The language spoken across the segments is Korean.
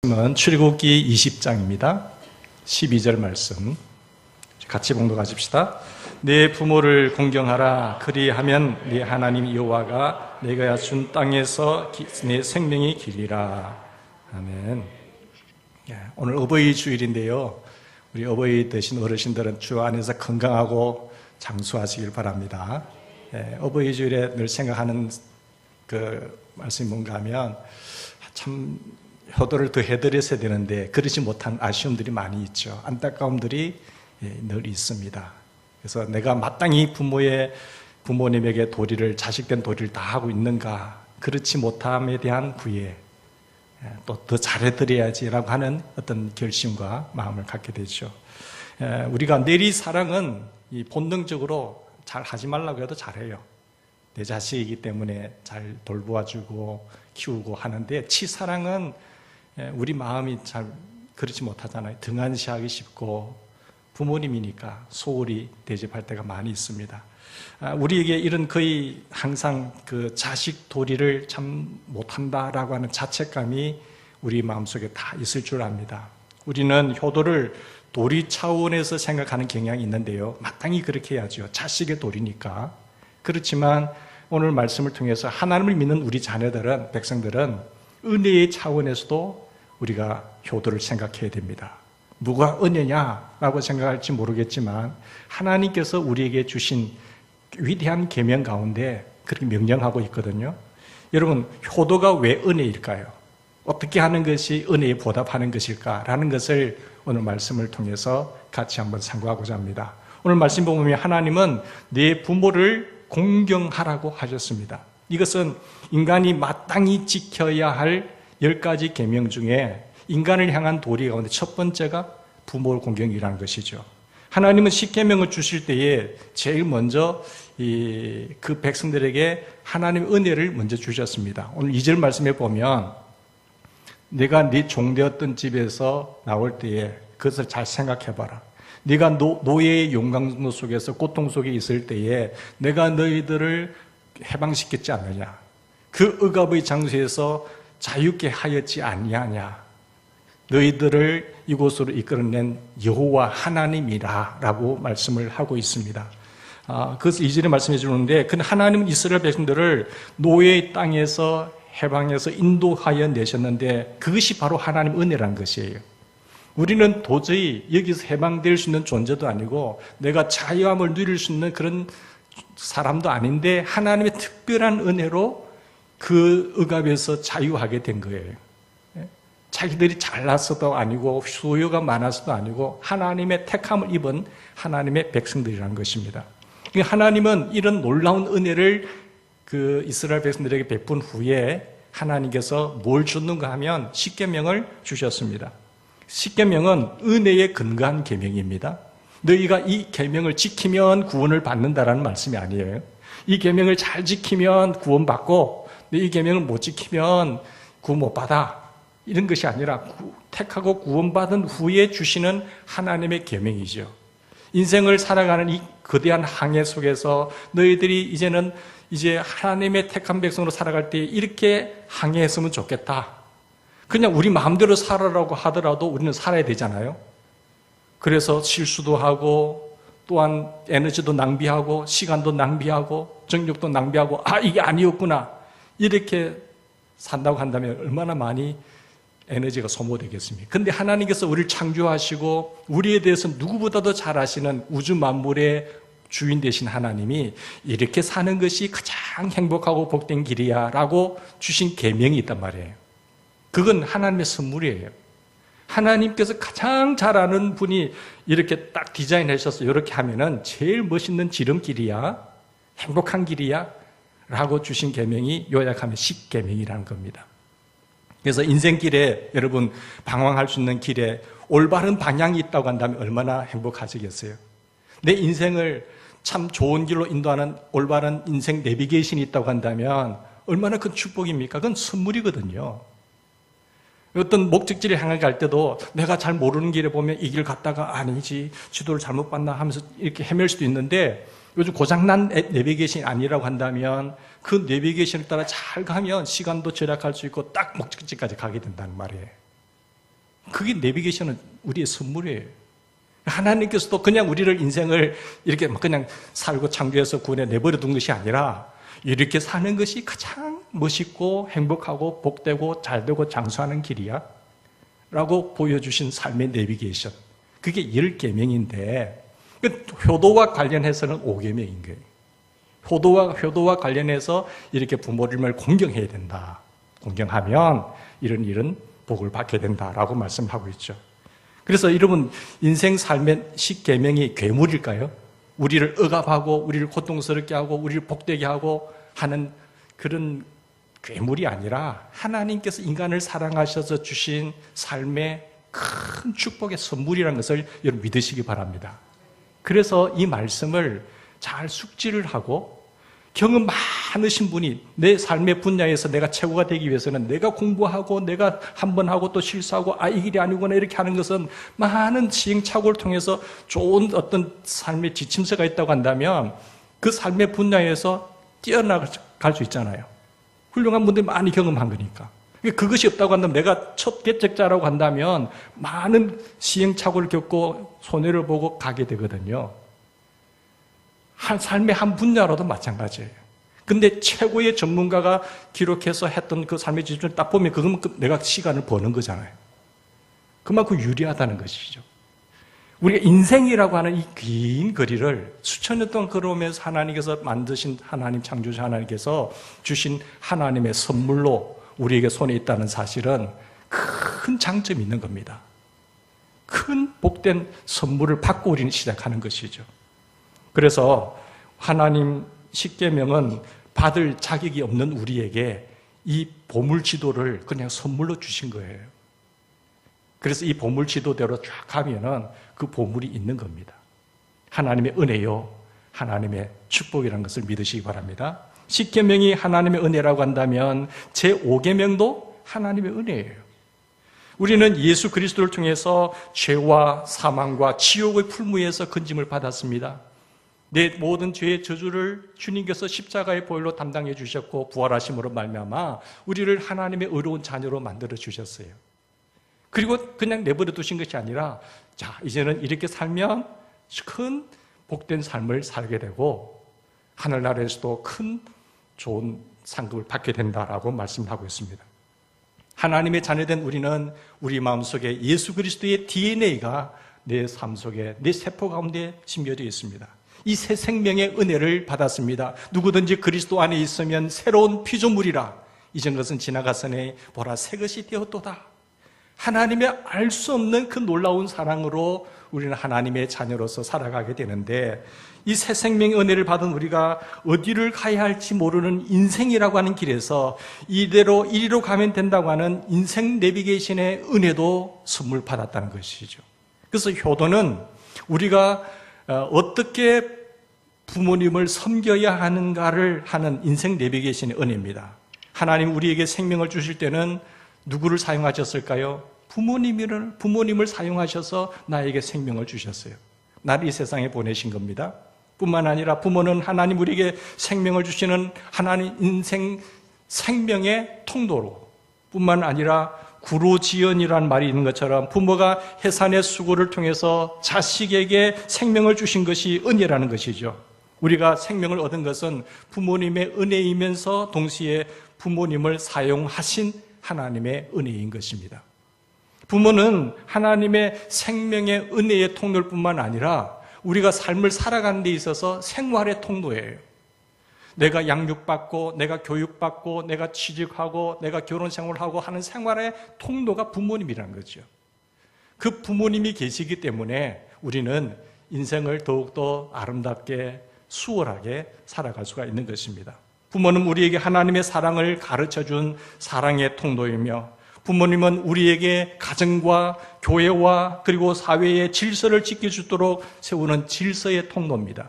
말씀은 출애굽기 20장입니다. 12절 말씀 같이 봉독하십시다. 내 부모를 공경하라. 그리하면 네 하나님 여호와가 내가 준 땅에서 내 생명이 길리라. 아멘. 오늘 어버이 주일인데요, 우리 어버이 되신 어르신들은 주 안에서 건강하고 장수하시길 바랍니다. 어버이 주일에 늘 생각하는 그 말씀이 뭔가 하면 참 효도를 더 해드렸어야 되는데 그러지 못한 아쉬움들이 많이 있죠. 안타까움들이 늘 있습니다. 그래서 내가 마땅히 부모님에게 도리를, 자식된 도리를 다 하고 있는가, 그렇지 못함에 대한 후회, 또 더 잘해드려야지라고 하는 어떤 결심과 마음을 갖게 되죠. 우리가 내리사랑은 본능적으로 잘 하지 말라고 해도 잘해요. 내 자식이기 때문에 잘 돌보아주고 키우고 하는데, 치사랑은 우리 마음이 잘 그렇지 못하잖아요. 등한시하기 쉽고 부모님이니까 소홀히 대접할 때가 많이 있습니다. 우리에게 이런 거의 항상 그 자식 도리를 참 못한다라고 하는 자책감이 우리 마음속에 다 있을 줄 압니다. 우리는 효도를 도리 차원에서 생각하는 경향이 있는데요, 마땅히 그렇게 해야죠. 자식의 도리니까. 그렇지만 오늘 말씀을 통해서 하나님을 믿는 우리 자녀들은, 백성들은 은혜의 차원에서도 우리가 효도를 생각해야 됩니다. 누가 은혜냐라고 생각할지 모르겠지만 하나님께서 우리에게 주신 위대한 계명 가운데 그렇게 명령하고 있거든요. 여러분, 효도가 왜 은혜일까요? 어떻게 하는 것이 은혜에 보답하는 것일까라는 것을 오늘 말씀을 통해서 같이 한번 상고하고자 합니다. 오늘 말씀 보면 하나님은 네 부모를 공경하라고 하셨습니다. 이것은 인간이 마땅히 지켜야 할 10가지 계명 중에 인간을 향한 도리 가운데 첫 번째가 부모를 공경이라는 것이죠. 하나님은 십계명을 주실 때에 제일 먼저 그 백성들에게 하나님의 은혜를 먼저 주셨습니다. 오늘 2절 말씀에 보면 내가 네 종되었던 집에서 나올 때에 그것을 잘 생각해봐라. 네가 노예의 용광로 속에서 고통 속에 있을 때에 내가 너희들을 해방시켰지 않느냐. 그 억압의 장소에서 자유케 하였지 아니하냐. 너희들을 이곳으로 이끌어낸 여호와 하나님이라 라고 말씀을 하고 있습니다. 그것을 2절에 말씀해 주는데, 그 하나님은 이스라엘 백성들을 노예의 땅에서 해방해서 인도하여 내셨는데 그것이 바로 하나님 은혜라는 것이에요. 우리는 도저히 여기서 해방될 수 있는 존재도 아니고 내가 자유함을 누릴 수 있는 그런 사람도 아닌데 하나님의 특별한 은혜로 그 억압에서 자유하게 된 거예요. 자기들이 잘났어도 아니고 수요가 많아서도 아니고 하나님의 택함을 입은 하나님의 백성들이라는 것입니다. 하나님은 이런 놀라운 은혜를 그 이스라엘 백성들에게 베푼 후에 하나님께서 뭘 줬는가 하면 십계명을 주셨습니다. 십계명은 은혜에 근거한 계명입니다. 너희가 이 계명을 지키면 구원을 받는다라는 말씀이 아니에요. 이 계명을 잘 지키면 구원받고 이 계명을 못 지키면 구원 못 받아, 이런 것이 아니라 택하고 구원받은 후에 주시는 하나님의 계명이죠. 인생을 살아가는 이 거대한 항해 속에서 너희들이 이제 하나님의 택한 백성으로 살아갈 때 이렇게 항해했으면 좋겠다. 그냥 우리 마음대로 살아라고 하더라도 우리는 살아야 되잖아요. 그래서 실수도 하고 또한 에너지도 낭비하고 시간도 낭비하고 정력도 낭비하고 이게 아니었구나 이렇게 산다고 한다면 얼마나 많이 에너지가 소모되겠습니까? 그런데 하나님께서 우리를 창조하시고 우리에 대해서 누구보다도 잘 아시는 우주 만물의 주인 되신 하나님이 이렇게 사는 것이 가장 행복하고 복된 길이야 라고 주신 계명이 있단 말이에요. 그건 하나님의 선물이에요. 하나님께서 가장 잘 아는 분이 이렇게 딱 디자인하셔서 이렇게 하면은 제일 멋있는 지름길이야, 행복한 길이야 라고 주신 계명이 요약하면 십계명이라는 겁니다. 그래서 인생길에 여러분 방황할 수 있는 길에 올바른 방향이 있다고 한다면 얼마나 행복하시겠어요? 내 인생을 참 좋은 길로 인도하는 올바른 인생 내비게이션이 있다고 한다면 얼마나 큰 축복입니까? 그건 선물이거든요. 어떤 목적지를 향해 갈 때도 내가 잘 모르는 길에 보면 이 길 갔다가 아니지, 지도를 잘못 봤나 하면서 이렇게 헤맬 수도 있는데, 요즘 고장난 내비게이션이 아니라고 한다면 그 내비게이션을 따라 잘 가면 시간도 절약할 수 있고 딱 목적지까지 가게 된다는 말이에요. 그게 내비게이션은 우리의 선물이에요. 하나님께서도 그냥 우리를 인생을 이렇게 그냥 살고 창조해서 구원해 내버려 둔 것이 아니라 이렇게 사는 것이 가장 멋있고 행복하고 복되고 잘되고 장수하는 길이야 라고 보여주신 삶의 내비게이션. 그게 10계명인데 효도와 관련해서는 5계명인 거예요. 효도와 관련해서 이렇게 부모님을 공경해야 된다. 공경하면 이런 복을 받게 된다라고 말씀하고 있죠. 그래서 여러분 인생 삶의 10계명이 괴물일까요? 우리를 억압하고 우리를 고통스럽게 하고 우리를 복되게 하고 하는 그런 괴물이 아니라 하나님께서 인간을 사랑하셔서 주신 삶의 큰 축복의 선물이라는 것을 여러분 믿으시기 바랍니다. 그래서 이 말씀을 잘 숙지를 하고 경험 많으신 분이 내 삶의 분야에서 내가 최고가 되기 위해서는 내가 공부하고 내가 한 번 하고 또 실수하고 이 길이 아니구나 이렇게 하는 것은 많은 시행착오를 통해서 좋은 어떤 삶의 지침서가 있다고 한다면 그 삶의 분야에서 뛰어나갈 수 있잖아요. 훌륭한 분들이 많이 경험한 거니까. 그것이 없다고 한다면 내가 첫 개척자라고 한다면 많은 시행착오를 겪고 손해를 보고 가게 되거든요. 삶의 한 분야로도 마찬가지예요. 근데 최고의 전문가가 기록해서 했던 그 삶의 지침을 딱 보면 그건 내가 시간을 버는 거잖아요. 그만큼 유리하다는 것이죠. 우리가 인생이라고 하는 이 긴 거리를 수천 년 동안 걸어오면서 하나님께서 만드신 하나님, 창조자 하나님께서 주신 하나님의 선물로 우리에게 손에 있다는 사실은 큰 장점이 있는 겁니다. 큰 복된 선물을 받고 우리는 시작하는 것이죠. 그래서 하나님 10계명은 받을 자격이 없는 우리에게 이 보물 지도를 그냥 선물로 주신 거예요. 그래서 이 보물 지도대로 쫙 가면은 그 보물이 있는 겁니다. 하나님의 은혜요, 하나님의 축복이라는 것을 믿으시기 바랍니다. 10계명이 하나님의 은혜라고 한다면 제5계명도 하나님의 은혜예요. 우리는 예수 그리스도를 통해서 죄와 사망과 지옥의 풀무에서 건짐을 받았습니다. 내 모든 죄의 저주를 주님께서 십자가의 보혈로 담당해 주셨고 부활하심으로 말미암아 우리를 하나님의 의로운 자녀로 만들어 주셨어요. 그리고 그냥 내버려 두신 것이 아니라 자, 이제는 이렇게 살면 큰 복된 삶을 살게 되고 하늘나라에서도 큰 좋은 상급을 받게 된다라고 말씀하고 있습니다. 하나님의 자녀된 우리는 우리 마음속에 예수 그리스도의 DNA가 내 삶 속에 내 세포 가운데 심겨져 있습니다. 이 새 생명의 은혜를 받았습니다. 누구든지 그리스도 안에 있으면 새로운 피조물이라 이전 것은 지나갔으니 보라 새 것이 되었도다. 하나님의 알 수 없는 그 놀라운 사랑으로 우리는 하나님의 자녀로서 살아가게 되는데 이 새 생명의 은혜를 받은 우리가 어디를 가야 할지 모르는 인생이라고 하는 길에서 이리로 가면 된다고 하는 인생 내비게이션의 은혜도 선물 받았다는 것이죠. 그래서 효도는 우리가 어떻게 부모님을 섬겨야 하는가를 하는 인생 내비게이션의 은혜입니다. 하나님 우리에게 생명을 주실 때는 누구를 사용하셨을까요? 부모님을 사용하셔서 나에게 생명을 주셨어요. 나를 이 세상에 보내신 겁니다. 뿐만 아니라 부모는 하나님 우리에게 생명을 주시는 하나님 인생 생명의 통로로 뿐만 아니라 구로지연이라는 말이 있는 것처럼 부모가 해산의 수고를 통해서 자식에게 생명을 주신 것이 은혜라는 것이죠. 우리가 생명을 얻은 것은 부모님의 은혜이면서 동시에 부모님을 사용하신 하나님의 은혜인 것입니다. 부모는 하나님의 생명의 은혜의 통로일 뿐만 아니라 우리가 삶을 살아가는 데 있어서 생활의 통로예요. 내가 양육받고 내가 교육받고 내가 취직하고 내가 결혼생활하고 하는 생활의 통로가 부모님이라는 거죠. 그 부모님이 계시기 때문에 우리는 인생을 더욱더 아름답게 수월하게 살아갈 수가 있는 것입니다. 부모는 우리에게 하나님의 사랑을 가르쳐준 사랑의 통로이며 부모님은 우리에게 가정과 교회와 그리고 사회의 질서를 지켜주도록 세우는 질서의 통로입니다.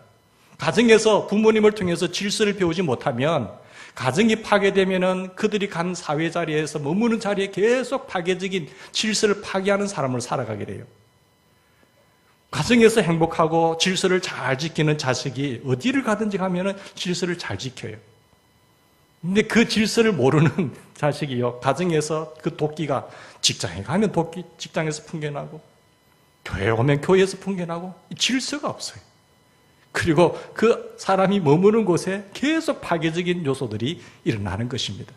가정에서 부모님을 통해서 질서를 배우지 못하면 가정이 파괴되면 그들이 간 사회 자리에서 머무는 자리에 계속 파괴적인 질서를 파괴하는 사람으로 살아가게 돼요. 가정에서 행복하고 질서를 잘 지키는 자식이 어디를 가든지 가면은 질서를 잘 지켜요. 근데 그 질서를 모르는 자식이요, 가정에서 그 도끼가 직장에 가면 도끼 직장에서 풍겨나고 교회에 오면 교회에서 풍겨나고 질서가 없어요. 그리고 그 사람이 머무는 곳에 계속 파괴적인 요소들이 일어나는 것입니다.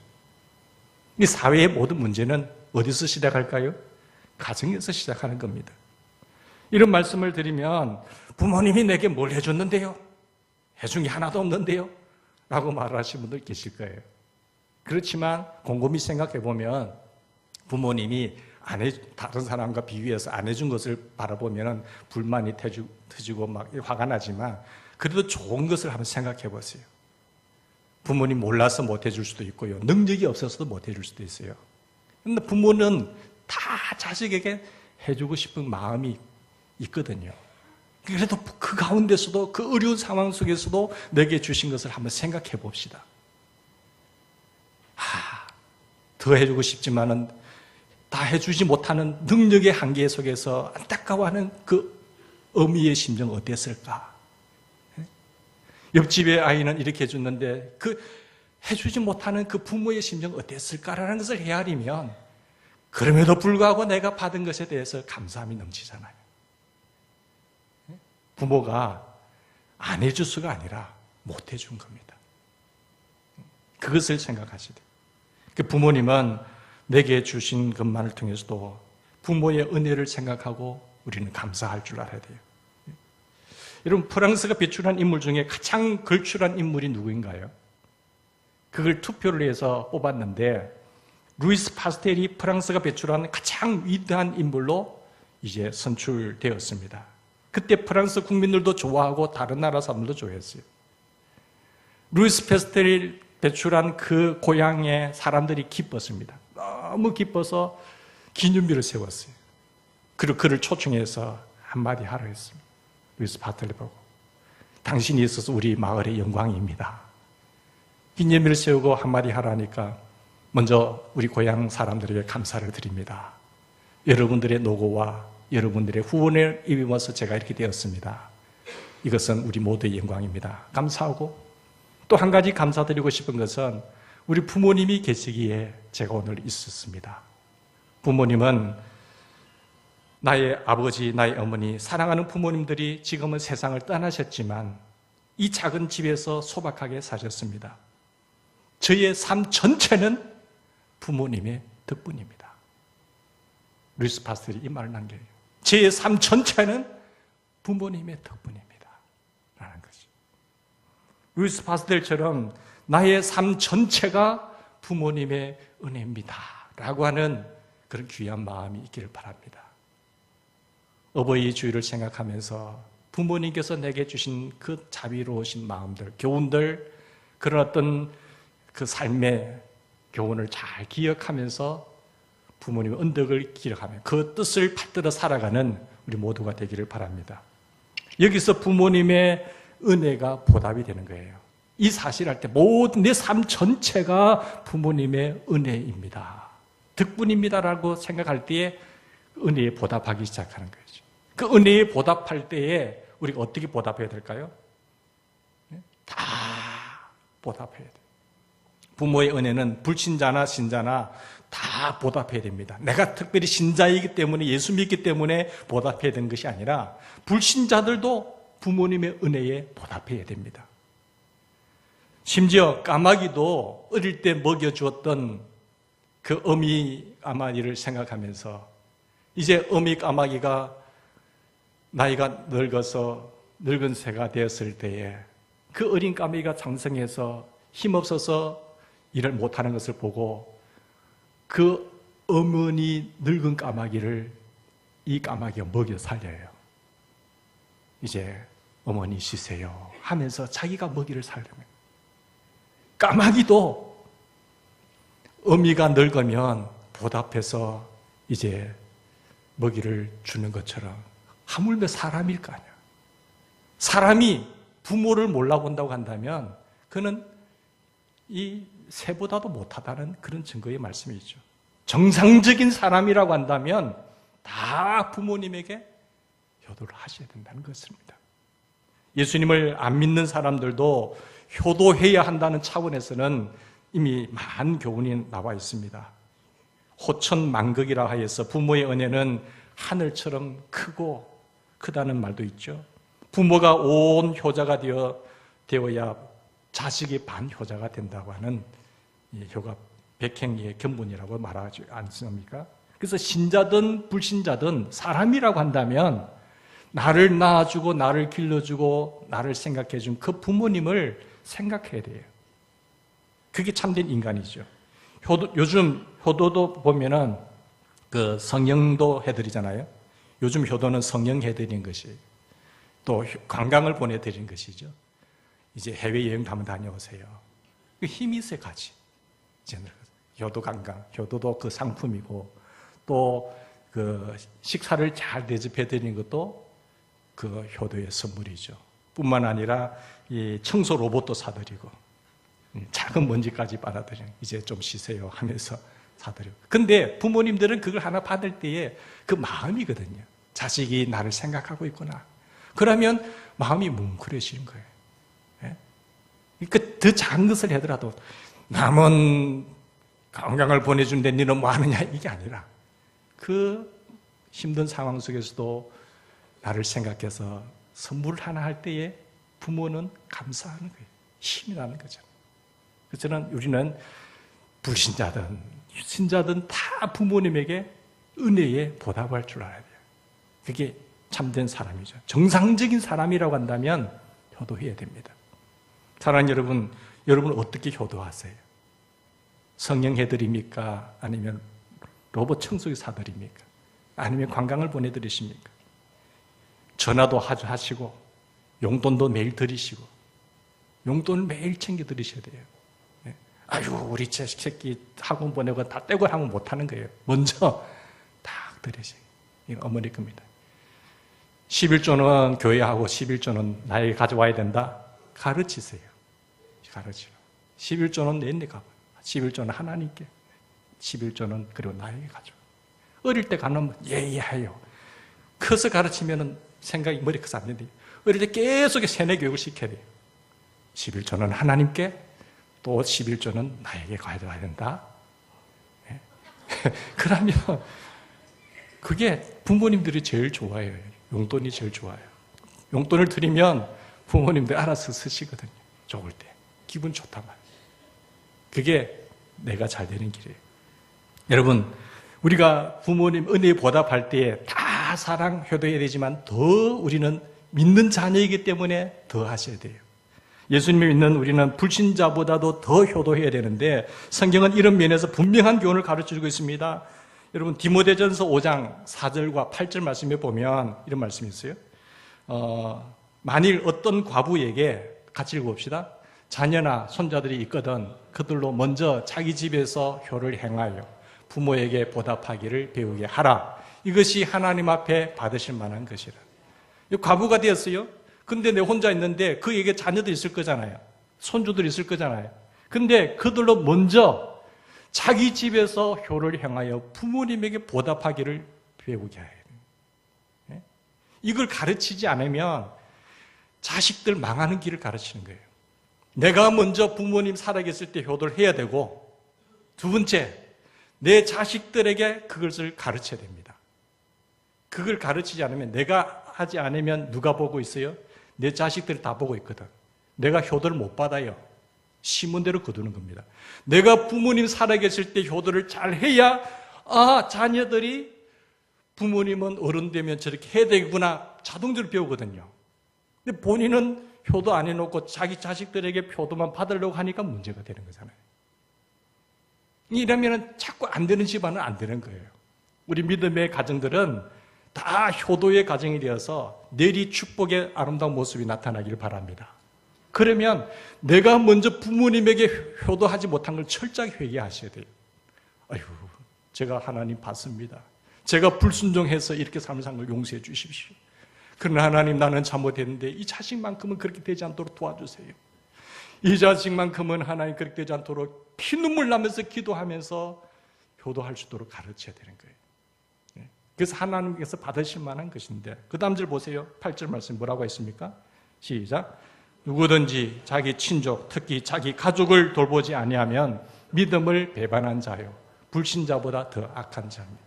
이 사회의 모든 문제는 어디서 시작할까요? 가정에서 시작하는 겁니다. 이런 말씀을 드리면 부모님이 내게 뭘 해줬는데요? 해준 게 하나도 없는데요? 라고 말하시는 분들 계실 거예요. 그렇지만 곰곰이 생각해 보면 부모님이 다른 사람과 비교해서 안 해준 것을 바라보면 불만이 터지고 막 화가 나지만 그래도 좋은 것을 한번 생각해 보세요. 부모님 몰라서 못 해줄 수도 있고요. 능력이 없어서도 못 해줄 수도 있어요. 그런데 부모는 다 자식에게 해주고 싶은 마음이 있거든요. 그래도 그 가운데서도 그 어려운 상황 속에서도 내게 주신 것을 한번 생각해 봅시다. 더 해주고 싶지만은 다 해주지 못하는 능력의 한계 속에서 안타까워하는 그 어미의 심정 어땠을까? 옆집의 아이는 이렇게 해줬는데 그 해주지 못하는 그 부모의 심정 어땠을까라는 것을 헤아리면 그럼에도 불구하고 내가 받은 것에 대해서 감사함이 넘치잖아요. 부모가 안 해줄 수가 아니라 못 해준 겁니다. 그것을 생각하시되 그 부모님은 내게 주신 것만을 통해서도 부모의 은혜를 생각하고 우리는 감사할 줄 알아야 돼요. 여러분, 프랑스가 배출한 인물 중에 가장 걸출한 인물이 누구인가요? 그걸 투표를 해서 뽑았는데 루이스 파스텔이 프랑스가 배출한 가장 위대한 인물로 이제 선출되었습니다. 그때 프랑스 국민들도 좋아하고 다른 나라 사람들도 좋아했어요. 루이스 파스텔이 배출한 그 고향에 사람들이 기뻤습니다. 너무 기뻐서 기념비를 세웠어요. 그리고 그를 초청해서 한마디 하라 했습니다. 루이스 파스텔을 보고 당신이 있어서 우리 마을의 영광입니다. 기념비를 세우고 한마디 하라니까 먼저 우리 고향 사람들에게 감사를 드립니다. 여러분들의 노고와 여러분들의 후원을 입으면서 제가 이렇게 되었습니다. 이것은 우리 모두의 영광입니다. 감사하고 또 한 가지 감사드리고 싶은 것은 우리 부모님이 계시기에 제가 오늘 있었습니다. 부모님은 나의 아버지, 나의 어머니, 사랑하는 부모님들이 지금은 세상을 떠나셨지만 이 작은 집에서 소박하게 사셨습니다. 저의 삶 전체는 부모님의 덕분입니다. 루이스 파스텔이 이 말을 남겨요. 제 삶 전체는 부모님의 덕분입니다. 라는 거죠. 루이스 파스텔처럼 나의 삶 전체가 부모님의 은혜입니다. 라고 하는 그런 귀한 마음이 있기를 바랍니다. 어버이 주일을 생각하면서 부모님께서 내게 주신 그 자비로우신 마음들, 교훈들, 그런 어떤 그 삶의 교훈을 잘 기억하면서 부모님의 언덕을 기억하며 그 뜻을 받들어 살아가는 우리 모두가 되기를 바랍니다. 여기서 부모님의 은혜가 보답이 되는 거예요. 이 사실을 할 때 모든 내 삶 전체가 부모님의 은혜입니다. 덕분입니다라고 생각할 때에 은혜에 보답하기 시작하는 거죠. 그 은혜에 보답할 때에 우리가 어떻게 보답해야 될까요? 다 보답해야 돼요. 부모의 은혜는 불신자나 신자나 다 보답해야 됩니다. 내가 특별히 신자이기 때문에 예수 믿기 때문에 보답해야 되는 것이 아니라 불신자들도 부모님의 은혜에 보답해야 됩니다. 심지어 까마귀도 어릴 때 먹여주었던 그 어미 까마귀를 생각하면서 이제 어미 까마귀가 나이가 늙어서 늙은 새가 되었을 때에 그 어린 까마귀가 장성해서 힘없어서 일을 못하는 것을 보고 그 어머니 늙은 까마귀를 이 까마귀가 먹여 살려요. 이제 어머니 쉬세요 하면서 자기가 먹이를 살려요. 까마귀도 어미가 늙으면 보답해서 이제 먹이를 주는 것처럼 하물며 사람일 거 아니야. 사람이 부모를 몰라본다고 한다면 그는 이 새보다도 못하다는 그런 증거의 말씀이죠. 정상적인 사람이라고 한다면 다 부모님에게 효도를 하셔야 된다는 것입니다. 예수님을 안 믿는 사람들도 효도해야 한다는 차원에서는 이미 많은 교훈이 나와 있습니다. 호천만극이라 하여서 부모의 은혜는 하늘처럼 크다는 말도 있죠. 부모가 온 효자가 되어야 자식이 반효자가 된다고 하는 효가 백행의 견본이라고 말하지 않습니까? 그래서 신자든 불신자든 사람이라고 한다면 나를 낳아주고 나를 길러주고 나를 생각해준 그 부모님을 생각해야 돼요. 그게 참된 인간이죠. 요즘 효도도 보면은 그 성령도 해드리잖아요. 요즘 효도는 성령 해드리는 것이 또 관광을 보내드리는 것이죠. 이제 해외여행 한번 다녀오세요. 힘이 있어요, 같이. 효도 관광, 효도도 그 상품이고 또 그 식사를 잘 대접해드리는 것도 그 효도의 선물이죠. 뿐만 아니라 이 청소 로봇도 사드리고 작은 먼지까지 빨아들이는 이제 좀 쉬세요 하면서 사드리고. 근데 부모님들은 그걸 하나 받을 때에 그 마음이거든요. 자식이 나를 생각하고 있구나. 그러면 마음이 뭉클해지는 거예요. 그러니까 더 작은 것을 하더라도 남은 관광을 보내준데 너는 뭐 하느냐 이게 아니라 그 힘든 상황 속에서도 나를 생각해서 선물을 하나 할 때에 부모는 감사하는 거예요. 힘이 나는 거죠. 그래서 우리는 불신자든 신자든 다 부모님에게 은혜에 보답할 줄 알아야 돼요. 그게 참된 사람이죠. 정상적인 사람이라고 한다면 효도해야 됩니다. 사랑하는 여러분 어떻게 효도하세요? 성령 해드립니까? 아니면 로봇 청소기 사드립니까? 아니면 관광을 보내드리십니까? 전화도 하시고 용돈도 매일 드리시고 용돈을 매일 챙겨 드리셔야 돼요. 아유 우리 새끼 학원 보내고 다 떼고 하면 못하는 거예요. 먼저 딱 드리세요. 이건 어머니 겁니다. 11조는 교회하고 11조는 나에게 가져와야 된다. 가르치세요. 가르치라. 11조는 내내 가봐요. 11조는 하나님께, 11조는 그리고 나에게 가져. 어릴 때 가면 예의하여. 커서 가르치면 생각이 머리 커서 안 된대요. 어릴 때 계속 세뇌 교육을 시켜야 돼요. 11조는 하나님께, 또 11조는 나에게 가져와야 된다. 네. 그러면 그게 부모님들이 제일 좋아해요. 용돈이 제일 좋아요. 용돈을 드리면 부모님들 알아서 쓰시거든요. 좋을 때. 기분 좋단 말이에요. 그게 내가 잘 되는 길이에요. 여러분, 우리가 부모님 은혜에 보답할 때에 다 사랑, 효도해야 되지만 더 우리는 믿는 자녀이기 때문에 더 하셔야 돼요. 예수님을 믿는 우리는 불신자보다도 더 효도해야 되는데 성경은 이런 면에서 분명한 교훈을 가르쳐주고 있습니다. 여러분 디모데전서 5장 4절과 8절 말씀에 보면 이런 말씀이 있어요. 만일 어떤 과부에게 같이 읽어봅시다. 자녀나 손자들이 있거든 그들로 먼저 자기 집에서 효를 행하여 부모에게 보답하기를 배우게 하라. 이것이 하나님 앞에 받으실 만한 것이라. 과부가 되었어요. 근데 내 혼자 있는데 그에게 자녀도 있을 거잖아요. 손주들 있을 거잖아요. 근데 그들로 먼저 자기 집에서 효를 행하여 부모님에게 보답하기를 배우게 해야 돼요. 이걸 가르치지 않으면 자식들 망하는 길을 가르치는 거예요. 내가 먼저 부모님 살아계실 때 효도를 해야 되고 두 번째, 내 자식들에게 그것을 가르쳐야 됩니다. 그걸 가르치지 않으면 내가 하지 않으면 누가 보고 있어요? 내 자식들이 다 보고 있거든. 내가 효도를 못 받아요. 심은 대로 거두는 겁니다. 내가 부모님 살아계실 때 효도를 잘 해야 자녀들이 부모님은 어른 되면 저렇게 해야 되구나 자동적으로 배우거든요. 근데 본인은 효도 안 해놓고 자기 자식들에게 효도만 받으려고 하니까 문제가 되는 거잖아요. 이러면 자꾸 안 되는 집안은 안 되는 거예요. 우리 믿음의 가정들은 다 효도의 가정이 되어서 내리 축복의 아름다운 모습이 나타나기를 바랍니다. 그러면 내가 먼저 부모님에게 효도하지 못한 걸 철저하게 회개하셔야 돼요. 아유, 제가 하나님 받습니다. 제가 불순종해서 이렇게 삶을 산 걸 용서해 주십시오. 그러나 하나님 나는 잘못했는데 이 자식만큼은 그렇게 되지 않도록 도와주세요. 이 자식만큼은 하나님 그렇게 되지 않도록 피눈물 나면서 기도하면서 효도할 수 있도록 가르쳐야 되는 거예요. 그래서 하나님께서 받으실 만한 것인데 그 다음 절 보세요. 8절 말씀 뭐라고 했습니까? 시작. 누구든지 자기 친족, 특히 자기 가족을 돌보지 아니하면 믿음을 배반한 자요, 불신자보다 더 악한 자입니다.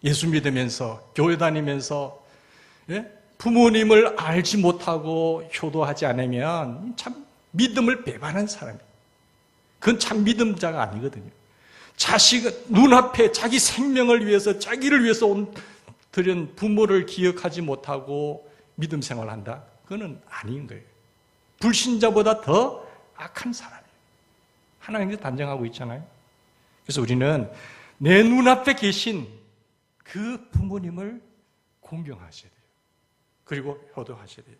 예수 믿으면서 교회 다니면서 부모님을 알지 못하고 효도하지 않으면 참 믿음을 배반한 사람이에요. 그건 참 믿음자가 아니거든요. 자식 눈앞에 자기 생명을 위해서, 자기를 위해서 들인 부모를 기억하지 못하고 믿음 생활을 한다? 그거는 아닌 거예요. 불신자보다 더 악한 사람이에요. 하나님께서 단정하고 있잖아요. 그래서 우리는 내 눈앞에 계신 그 부모님을 공경하셔야 돼요. 그리고 효도하셔야 돼요.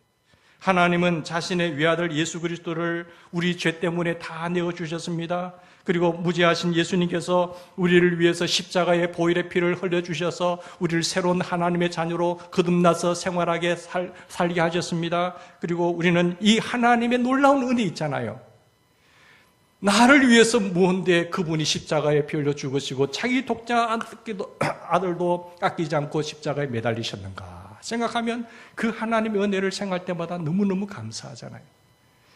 하나님은 자신의 외아들 예수 그리스도를 우리 죄 때문에 다 내어주셨습니다. 그리고 무죄하신 예수님께서 우리를 위해서 십자가의 보혈의 피를 흘려주셔서 우리를 새로운 하나님의 자녀로 거듭나서 생활하게 살게 하셨습니다. 그리고 우리는 이 하나님의 놀라운 은혜 있잖아요. 나를 위해서 무언데 그분이 십자가에 피 흘려 죽으시고 자기 독자 아들도 아끼지 않고 십자가에 매달리셨는가 생각하면 그 하나님의 은혜를 생각할 때마다 너무너무 감사하잖아요.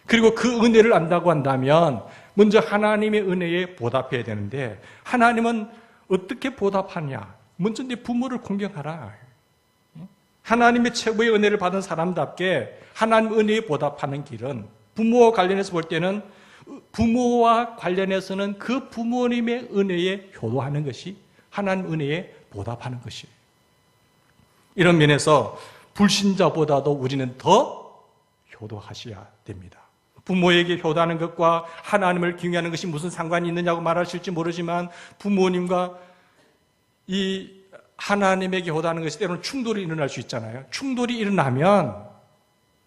그리고 그 은혜를 안다고 한다면 먼저 하나님의 은혜에 보답해야 되는데, 하나님은 어떻게 보답하냐? 먼저 내 부모를 공경하라. 하나님의 최고의 은혜를 받은 사람답게 하나님 은혜에 보답하는 길은, 부모와 관련해서 볼 때는 부모와 관련해서는 그 부모님의 은혜에 효도하는 것이 하나님 은혜에 보답하는 것이에요. 이런 면에서 불신자보다도 우리는 더 효도하셔야 됩니다. 부모에게 효도하는 것과 하나님을 경외하는 것이 무슨 상관이 있느냐고 말하실지 모르지만, 부모님과 이 하나님에게 효도하는 것이 때로는 충돌이 일어날 수 있잖아요. 충돌이 일어나면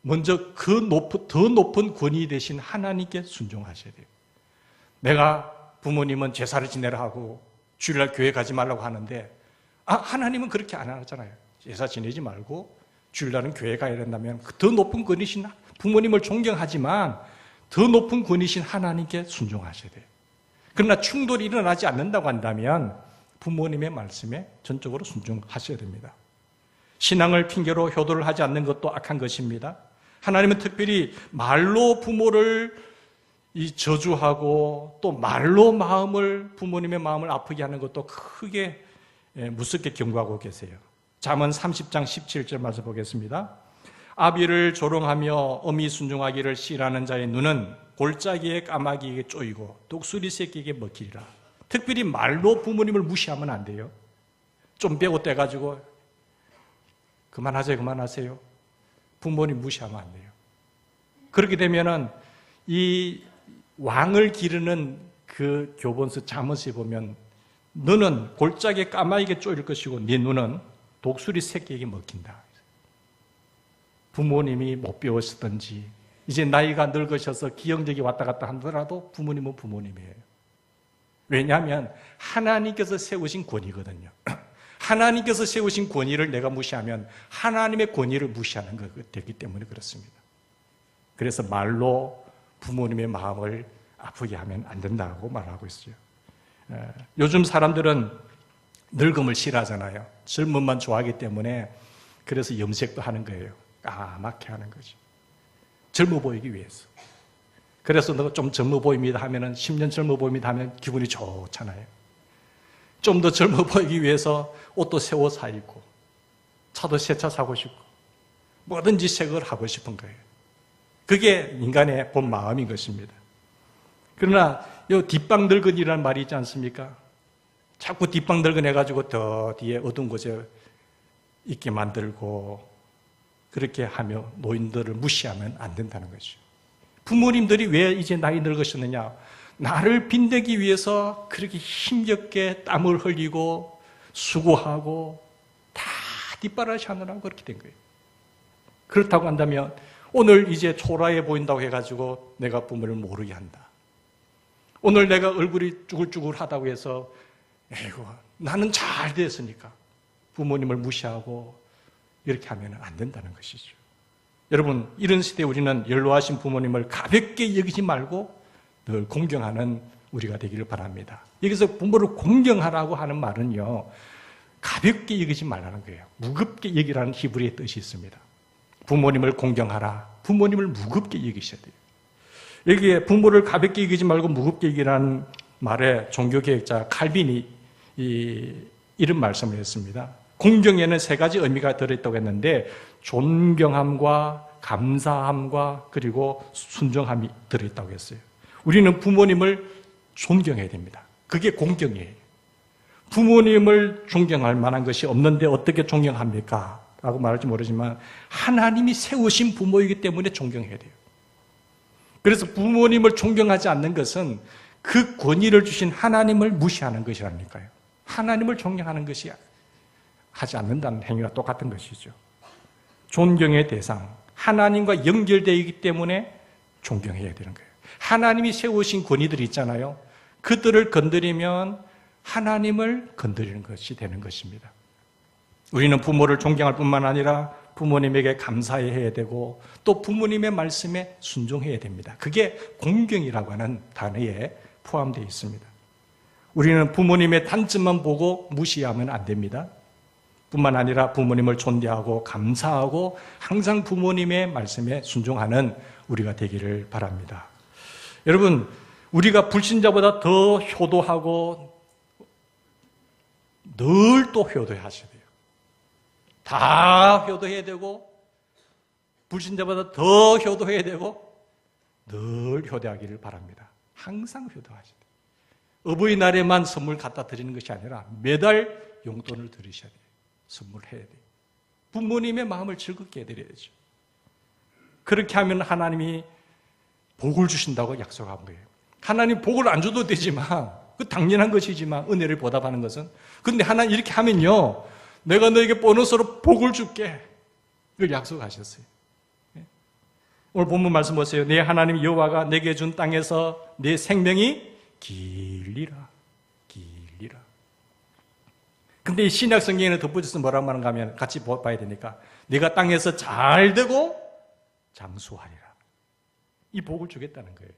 먼저 더 높은 권위 되신 하나님께 순종하셔야 돼요. 내가 부모님은 제사를 지내라 하고 주일날 교회 가지 말라고 하는데, 하나님은 그렇게 안 하잖아요. 제사 지내지 말고 주일날은 교회 가야 된다면 더 높은 권위신 부모님을 존경하지만 더 높은 권위신 하나님께 순종하셔야 돼요. 그러나 충돌이 일어나지 않는다고 한다면 부모님의 말씀에 전적으로 순종하셔야 됩니다. 신앙을 핑계로 효도를 하지 않는 것도 악한 것입니다. 하나님은 특별히 말로 부모를 저주하고 또 말로 부모님의 마음을 아프게 하는 것도 크게 무섭게 경고하고 계세요. 잠언 30장 17절 말씀 보겠습니다. 아비를 조롱하며 어미 순종하기를 싫어하는 자의 눈은 골짜기의 까마귀에게 쪼이고 독수리 새끼에게 먹히리라. 특별히 말로 부모님을 무시하면 안 돼요. 좀 배고 떼가지고 그만하세요. 부모님 무시하면 안 돼요. 그렇게 되면은 이 왕을 기르는 그 교본서 잠언서에 보면, 너는 골짜기의 까마귀에게 쪼일 것이고 네 눈은 독수리 새끼에게 먹힌다. 부모님이 못 배웠든지 이제 나이가 늙으셔서 기억력이 왔다 갔다 하더라도 부모님은 부모님이에요. 왜냐하면 하나님께서 세우신 권위거든요. 하나님께서 세우신 권위를 내가 무시하면 하나님의 권위를 무시하는 것 되기 때문에 그렇습니다. 그래서 말로 부모님의 마음을 아프게 하면 안 된다고 말하고 있어요. 요즘 사람들은 늙음을 싫어하잖아요. 젊음만 좋아하기 때문에 그래서 염색도 하는 거예요. 까맣게 하는 거죠. 젊어 보이기 위해서. 그래서 너 좀 젊어 보입니다 하면은 10년 젊어 보입니다 하면 기분이 좋잖아요. 좀 더 젊어 보이기 위해서 옷도 새 옷 사 입고 차도 새 차 사고 싶고 뭐든지 새 걸 하고 싶은 거예요. 그게 인간의 본 마음인 것입니다. 그러나 이 뒷방 늙은이라는 말이 있지 않습니까? 자꾸 뒷방 늙은해가지고 더 뒤에 어두운 곳에 있게 만들고 그렇게 하며 노인들을 무시하면 안 된다는 거죠. 부모님들이 왜 이제 나이 늙으셨느냐? 나를 빈대기 위해서 그렇게 힘겹게 땀을 흘리고 수고하고 다 뒷바라지 하느라고 그렇게 된 거예요. 그렇다고 한다면 오늘 이제 초라해 보인다고 해가지고 내가 부모를 모르게 한다. 오늘 내가 얼굴이 쭈글쭈글하다고 해서 에이구 나는 잘 됐으니까 부모님을 무시하고 이렇게 하면 안 된다는 것이죠. 여러분, 이런 시대에 우리는 연로하신 부모님을 가볍게 여기지 말고 늘 공경하는 우리가 되기를 바랍니다. 여기서 부모를 공경하라고 하는 말은요, 가볍게 여기지 말라는 거예요. 무겁게 여기라는 히브리의 뜻이 있습니다. 부모님을 공경하라. 부모님을 무겁게 여기셔야 돼요. 여기에 부모를 가볍게 여기지 말고 무겁게 여기라는 말에 종교개혁자 칼빈이 이런 말씀을 했습니다. 공경에는 세 가지 의미가 들어있다고 했는데 존경함과 감사함과 그리고 순종함이 들어있다고 했어요. 우리는 부모님을 존경해야 됩니다. 그게 공경이에요. 부모님을 존경할 만한 것이 없는데 어떻게 존경합니까? 라고 말할지 모르지만 하나님이 세우신 부모이기 때문에 존경해야 돼요. 그래서 부모님을 존경하지 않는 것은 그 권위를 주신 하나님을 무시하는 것이라니까요. 하나님을 존경하는 것이 하지 않는다는 행위와 똑같은 것이죠. 존경의 대상, 하나님과 연결되어 있기 때문에 존경해야 되는 거예요. 하나님이 세우신 권위들이 있잖아요. 그들을 건드리면 하나님을 건드리는 것이 되는 것입니다. 우리는 부모를 존경할 뿐만 아니라 부모님에게 감사해야 되고 또 부모님의 말씀에 순종해야 됩니다. 그게 공경이라고 하는 단어에 포함되어 있습니다. 우리는 부모님의 단점만 보고 무시하면 안 됩니다. 뿐만 아니라 부모님을 존대하고 감사하고 항상 부모님의 말씀에 순종하는 우리가 되기를 바랍니다. 여러분, 우리가 불신자보다 더 효도하고 늘 또 효도하셔야 돼요. 다 효도해야 되고 불신자보다 더 효도해야 되고 늘 효도하기를 바랍니다. 항상 효도하셔야 돼요. 어버이날에만 선물 갖다 드리는 것이 아니라 매달 용돈을 드리셔야 돼요. 선물해야 돼요. 부모님의 마음을 즐겁게 해드려야죠. 그렇게 하면 하나님이 복을 주신다고 약속한 거예요. 하나님 복을 안 줘도 되지만 그 당연한 것이지만 은혜를 보답하는 것은 근데 하나님 이렇게 하면요 내가 너에게 보너스로 복을 줄게 이걸 약속하셨어요. 오늘 본문 말씀 보세요. 내 하나님 여호와가 내게 준 땅에서 내 생명이 길리라. 길리라. 근데 이 신약 성경에는 덧붙여서 뭐라고 말하는가 하면 같이 봐야 되니까 내가 땅에서 잘 되고 장수하리라. 이 복을 주겠다는 거예요.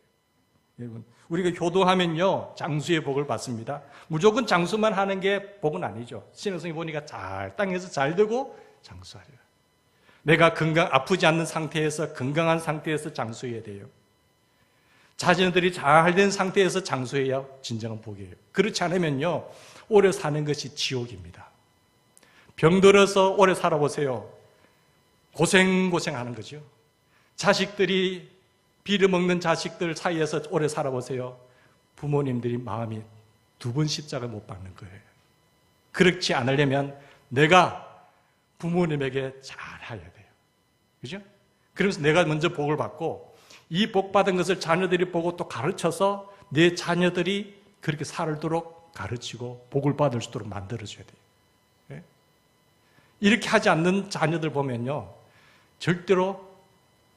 여러분, 우리가 효도하면요 장수의 복을 받습니다. 무조건 장수만 하는 게 복은 아니죠. 신약성경 보니까 땅에서 잘 되고 장수하리라. 내가 아프지 않는 상태에서 건강한 상태에서 장수해야 돼요. 자녀들이 잘 된 상태에서 장수해야 진정한 복이에요. 그렇지 않으면요 오래 사는 것이 지옥입니다. 병들어서 오래 살아보세요. 고생하는 거죠. 자식들이 빌어먹는 자식들 사이에서 오래 살아보세요. 부모님들이 마음이 두 번 십자가를 못 박는 거예요. 그렇지 않으려면 내가 부모님에게 잘해야 돼요. 그죠? 그래서 내가 먼저 복을 받고 이 복 받은 것을 자녀들이 보고 또 가르쳐서 내 자녀들이 그렇게 살도록 가르치고 복을 받을 수 있도록 만들어줘야 돼요. 네? 이렇게 하지 않는 자녀들 보면요 절대로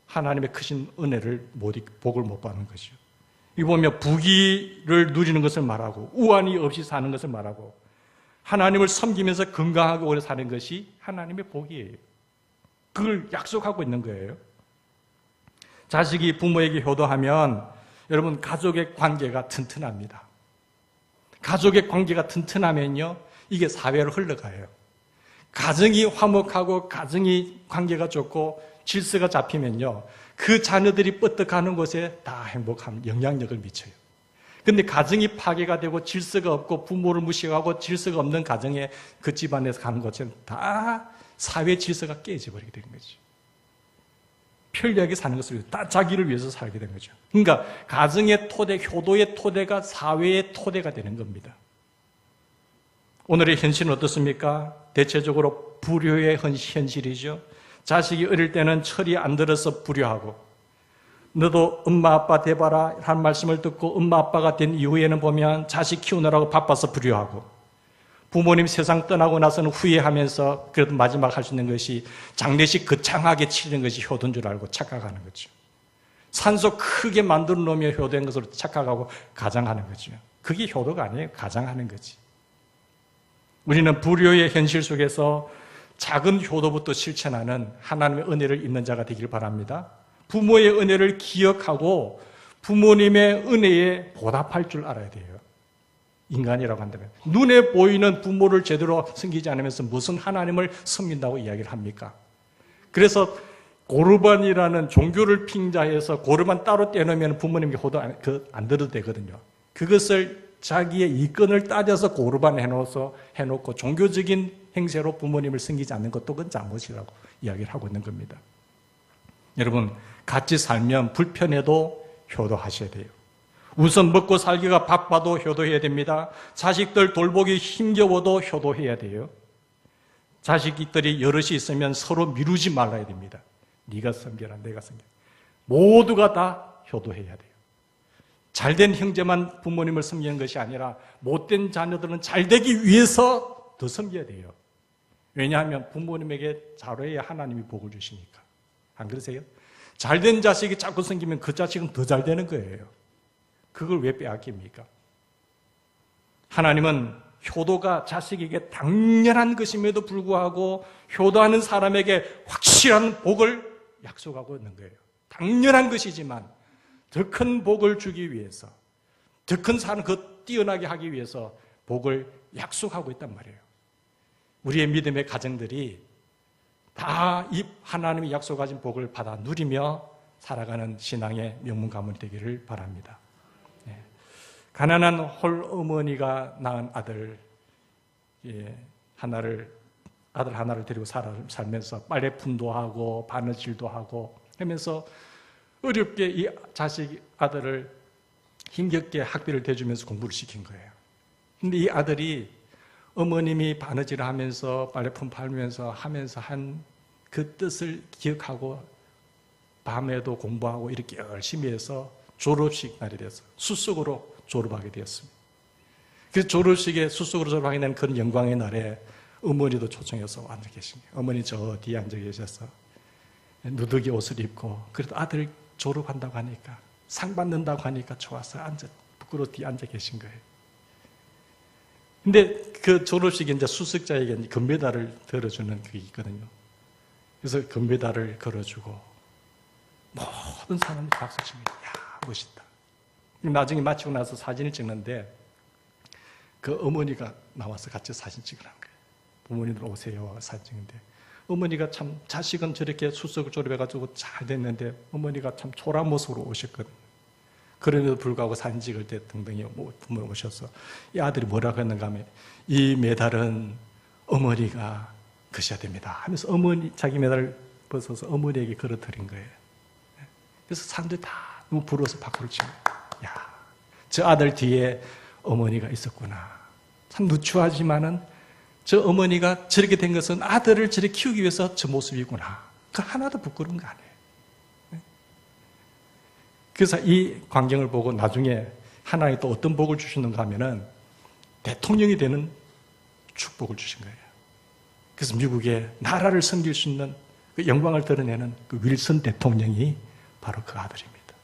하나님의 크신 은혜를 복을 못 받는 것이죠. 이 보면 부귀를 누리는 것을 말하고 우환이 없이 사는 것을 말하고 하나님을 섬기면서 건강하게 오래 사는 것이 하나님의 복이에요. 그걸 약속하고 있는 거예요. 자식이 부모에게 효도하면 여러분 가족의 관계가 튼튼합니다. 가족의 관계가 튼튼하면요 이게 사회로 흘러가요. 가정이 화목하고 가정이 관계가 좋고 질서가 잡히면요 그 자녀들이 뻗어가는 곳에 다 행복한 영향력을 미쳐요. 그런데 가정이 파괴가 되고 질서가 없고 부모를 무시하고 질서가 없는 가정에 그 집안에서 가는 곳은 다 사회 질서가 깨져버리게 되는 거죠. 편리하게 사는 것을 다 자기를 위해서 살게 된 거죠. 그러니까 가정의 토대, 효도의 토대가 사회의 토대가 되는 겁니다. 오늘의 현실은 어떻습니까? 대체적으로 불효의 현실이죠. 자식이 어릴 때는 철이 안 들어서 불효하고 너도 엄마 아빠 돼봐라 한 말씀을 듣고 엄마 아빠가 된 이후에는 보면 자식 키우느라고 바빠서 불효하고 부모님 세상 떠나고 나서는 후회하면서 그래도 마지막 할 수 있는 것이 장례식 거창하게 치르는 것이 효도인 줄 알고 착각하는 거죠. 산소 크게 만들어 놓으면 효도인 것으로 착각하고 가장하는 거죠. 그게 효도가 아니에요. 가장하는 거지. 우리는 불효의 현실 속에서 작은 효도부터 실천하는 하나님의 은혜를 입는 자가 되길 바랍니다. 부모의 은혜를 기억하고 부모님의 은혜에 보답할 줄 알아야 돼요. 인간이라고 한다면 눈에 보이는 부모를 제대로 섬기지 않으면서 무슨 하나님을 섬긴다고 이야기를 합니까? 그래서 고르반이라는 종교를 핑자해서 고르반 따로 떼놓으면 부모님께 호도 안 들어도 되거든요. 그것을 자기의 이권을 따져서 고르반 해놓고 종교적인 행세로 부모님을 섬기지 않는 것도 그건 잘못이라고 이야기를 하고 있는 겁니다. 여러분, 같이 살면 불편해도 효도하셔야 돼요. 우선 먹고 살기가 바빠도 효도해야 됩니다. 자식들 돌보기 힘겨워도 효도해야 돼요. 자식들이 여럿이 있으면 서로 미루지 말아야 됩니다. 네가 섬겨라, 내가 섬겨라. 모두가 다 효도해야 돼요. 잘된 형제만 부모님을 섬기는 것이 아니라 못된 자녀들은 잘되기 위해서 더 섬겨야 돼요. 왜냐하면 부모님에게 잘해야 하나님이 복을 주시니까. 안 그러세요? 잘된 자식이 자꾸 섬기면 그 자식은 더 잘 되는 거예요. 그걸 왜 빼앗깁니까? 하나님은 효도가 자식에게 당연한 것임에도 불구하고 효도하는 사람에게 확실한 복을 약속하고 있는 거예요. 당연한 것이지만 더 큰 복을 주기 위해서, 더 큰 삶을 뛰어나게 하기 위해서 복을 약속하고 있단 말이에요. 우리의 믿음의 가정들이 다 이 하나님이 약속하신 복을 받아 누리며 살아가는 신앙의 명문 가문이 되기를 바랍니다. 가난한 홀어머니가 낳은 아들 하나를 데리고 살면서 빨래품도 하고 바느질도 하고 하면서 어렵게 이 아들을 힘겹게 학비를 대주면서 공부를 시킨 거예요. 근데 이 아들이 어머님이 바느질을 하면서 빨래품 팔면서 한 그 뜻을 기억하고 밤에도 공부하고 이렇게 열심히 해서 졸업식 날이 됐어요. 수석으로 졸업하게 되었습니다. 그래서 졸업식에 수석으로 졸업하게 된 그런 영광의 날에 어머니도 초청해서 앉아 계신 거예요. 어머니 저 뒤에 앉아 계셔서 누더기 옷을 입고, 그래도 아들 졸업한다고 하니까, 상 받는다고 하니까 좋아서 부끄러워 뒤에 앉아 계신 거예요. 근데 그 졸업식에 이제 수석자에게 금메달을 들어주는 그게 있거든요. 그래서 금메달을 걸어주고 모든 사람들이 박수 칩니다. 야, 멋있다. 나중에 마치고 나서 사진을 찍는데 그 어머니가 나와서 같이 사진 찍으라는 거예요. 부모님들 오세요. 사진 찍는데 어머니가 참, 자식은 저렇게 수석을 졸업해가지고 잘 됐는데 어머니가 참 초라한 모습으로 오셨거든요. 그럼에도 불구하고 사진 찍을 때 등등이 부모님 오셔서 이 아들이 뭐라고 했는가 하면 이 메달은 어머니가 거셔야 됩니다 하면서 자기 메달을 벗어서 어머니에게 걸어드린 거예요. 그래서 사람들이 다 너무 부러워서 박수를 치고, 야, 저 아들 뒤에 어머니가 있었구나. 참 누추하지만은 저 어머니가 저렇게 된 것은 아들을 저렇게 키우기 위해서 저 모습이구나. 그 하나도 부끄러운 거 아니에요. 그래서 이 광경을 보고 나중에 하나님이 또 어떤 복을 주시는가 하면은 대통령이 되는 축복을 주신 거예요. 그래서 미국의 나라를 섬길 수 있는 그 영광을 드러내는 그 윌슨 대통령이 바로 그 아들입니다.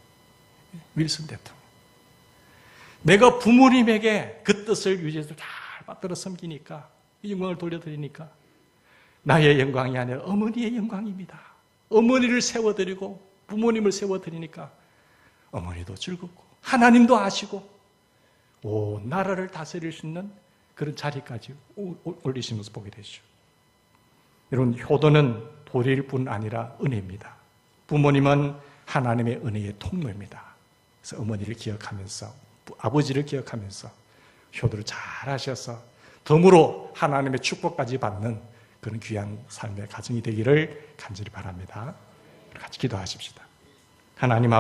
윌슨 대통령. 내가 부모님에게 그 뜻을 유지해서 잘 받들어 섬기니까, 이 영광을 돌려드리니까 나의 영광이 아니라 어머니의 영광입니다. 어머니를 세워드리고 부모님을 세워드리니까 어머니도 즐겁고 하나님도 아시고 온 나라를 다스릴 수 있는 그런 자리까지 올리시는 것을 보게 되죠. 여러분, 효도는 도리일 뿐 아니라 은혜입니다. 부모님은 하나님의 은혜의 통로입니다. 그래서 어머니를 기억하면서, 아버지를 기억하면서 효도를 잘 하셔서 덤으로 하나님의 축복까지 받는 그런 귀한 삶의 가정이 되기를 간절히 바랍니다. 같이 기도하십시다. 하나님 아버지,